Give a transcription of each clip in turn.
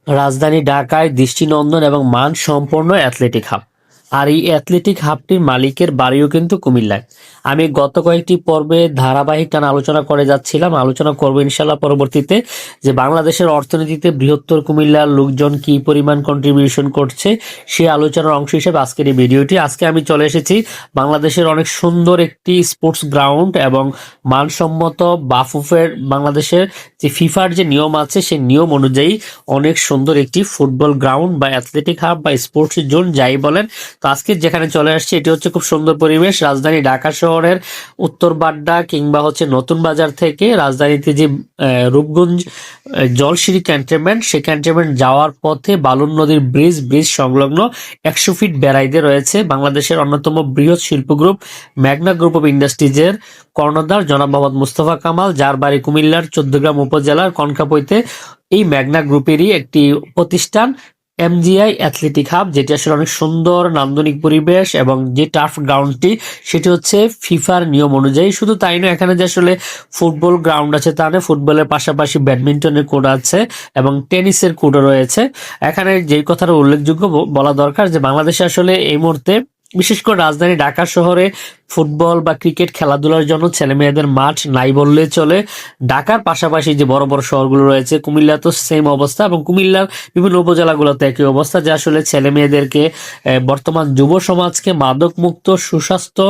রাজধানী ঢাকায় দৃষ্টিনন্দন এবং মানসম্পন্ন অ্যাথলেটিক হাব। আর এই অ্যাথলেটিক হাবটির মালিকের বাড়িও কিন্তু কুমিল্লায়। আমি গত কয়েকটি পর্বে ধারাবাহিক টানা আলোচনা করে যাচ্ছিলাম, আলোচনা করবো ইনশাল্লাহ পরবর্তীতে, যে বাংলাদেশের অর্থনীতিতে বৃহত্তর কুমিল্লার লোকজন কি পরিমাণ কন্ট্রিবিউশন করছে সেই আলোচনার অংশ হিসেবে আজকের এই ভিডিওটি। আজকে আমি চলে এসেছি বাংলাদেশের অনেক সুন্দর একটি স্পোর্টস গ্রাউন্ড এবং মানসম্মত বাফুফের বাংলাদেশের যে ফিফার যে নিয়ম আছে সেই নিয়ম অনুযায়ী অনেক সুন্দর একটি ফুটবল গ্রাউন্ড বা অ্যাথলেটিক হাব বা স্পোর্টস জোন যাই বলেন। তো আজকে যেখানে চলে আসছে এটি হচ্ছে খুব সুন্দর পরিবেশ। রাজধানী ঢাকা শহরের উত্তর বাড্ডা কিংবা হচ্ছে নতুন বাজার থেকে রাজধানীতে যে রূপগঞ্জ জলসিঁড়ি ক্যান্টনমেন্ট, সেই ক্যান্টনমেন্ট যাওয়ার পথে বালুর নদীর ব্রিজ সংলগ্ন 100 ফিট বেড়াইতে রয়েছে বাংলাদেশের অন্যতম বৃহৎ শিল্প গ্রুপ মেঘনা গ্রুপ অফ ইন্ডাস্ট্রিজের কর্ণধার জনাব মোহাম্মদ মুস্তফা কামাল, যার বাড়ি কুমিল্লার চৌদ্দগ্রাম উপজেলার কনকাপইতে। এই মেঘনা গ্রুপেরই একটি প্রতিষ্ঠান এমজিআই অ্যাথলেটিক হাব, যেটি আসলে অনেক সুন্দর নান্দনিক পরিবেশ এবং যে টার্ফ গ্রাউন্ডটি সেটি হচ্ছে ফিফার নিয়ম অনুযায়ী। শুধু তাই নয়, এখানে যে আসলে ফুটবল গ্রাউন্ড আছে তা নয়, ফুটবলের পাশাপাশি ব্যাডমিন্টনের কোর্ট আছে এবং টেনিসের কোর্টও রয়েছে। এখানে যেই কথাটা উল্লেখযোগ্য বলা দরকার যে বাংলাদেশে আসলে এই মুহূর্তে বিশেষ করে রাজধানী ঢাকা শহরে ফুটবল বা ক্রিকেট খেলাধুলার জন্য ছেলে মেয়েদের মাঠ নাই বললে চলে। ঢাকার পাশাপাশি যে বড় বড় শহরগুলো রয়েছে, কুমিল্লা তো সেম অবস্থা এবং কুমিল্লার বিভিন্ন উপজেলাগুলোতে একই অবস্থা, যে আসলে ছেলে মেয়েদেরকে বর্তমান যুব সমাজকে মাদক মুক্ত সুস্বাস্থ্য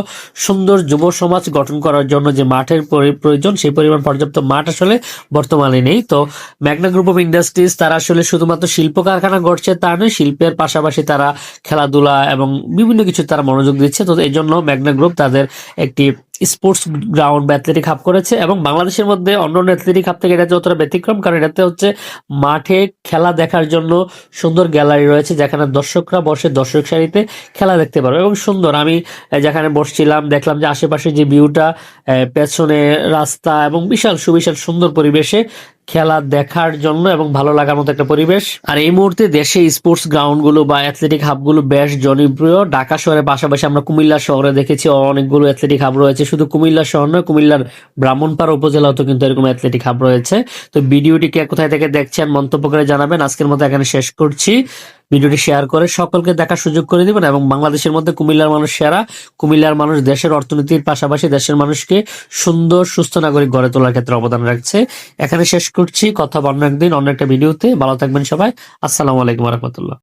সুন্দর যুব সমাজ গঠন করার জন্য যে মাঠের প্রয়োজন সেই পরিমাণ পর্যাপ্ত মাঠ আসলে বর্তমানে নেই। তো ম্যাগনা গ্রুপ অফ ইন্ডাস্ট্রিজ তারা আসলে শুধুমাত্র শিল্প কারখানা গড়ছে তা নয়, শিল্পের পাশাপাশি তারা খেলাধুলা এবং বিভিন্ন কিছু তারা মনোযোগ দিচ্ছে। তো এই জন্য ম্যাগনা গ্রুপ তাদের একটি স্পোর্টস গ্রাউন্ড বা অ্যাথলেটিক হাব করেছে এবং বাংলাদেশের মধ্যে অন্যান্য অ্যাথলেটিক হাব থেকে এটা যতটা ব্যতিক্রম, কারণ এটাতে হচ্ছে মাঠে খেলা দেখার জন্য সুন্দর গ্যালারি রয়েছে, যেখানে দর্শকরা বসে দর্শক সারিতে খেলা দেখতে পারবে এবং সুন্দর। আমি যেখানে বসছিলাম দেখলাম যে আশেপাশে যে ভিউটা, পেছনে রাস্তা এবং বিশাল সুবিশাল সুন্দর পরিবেশে খেলা দেখার জন্য এবং ভালো লাগার মতো একটা পরিবেশ। আর এই মুহূর্তে দেশে স্পোর্টস গ্রাউন্ড গুলো বা অ্যাথলেটিক হাব গুলো বেশ জনপ্রিয়। ঢাকা শহরের পাশাপাশি আমরা কুমিল্লা শহরে দেখেছি অনেকগুলো অ্যাথলেটিক হাব রয়েছে। শুধু কুমিল্লা শহর নয়, কুমিল্লার ব্রাহ্মণপাড়া উপজেলাতেও কিন্তু এরকম অ্যাথলেটিক হাব রয়েছে। তো ভিডিওটি কে কোথায় থেকে দেখছেন মন্তব্য করে জানাবেন। আজকের মতো এখানে শেষ করছি। ভিডিওটি শেয়ার করে সকলকে দেখার সুযোগ করে দিবেন এবং বাংলাদেশের মধ্যে কুমিল্লার মানুষ সেরা। কুমিল্লার মানুষ দেশের অর্থনীতির পাশাপাশি দেশের মানুষকে সুন্দর সুস্থ নাগরিক গড়ে তোলার ক্ষেত্রে অবদান রাখছে। এখানে শেষ করছি, কথা অন্য একদিন অন্য একটা ভিডিওতে। ভালো থাকবেন সবাই। আসসালামু আলাইকুম রহমতুল্লাহ।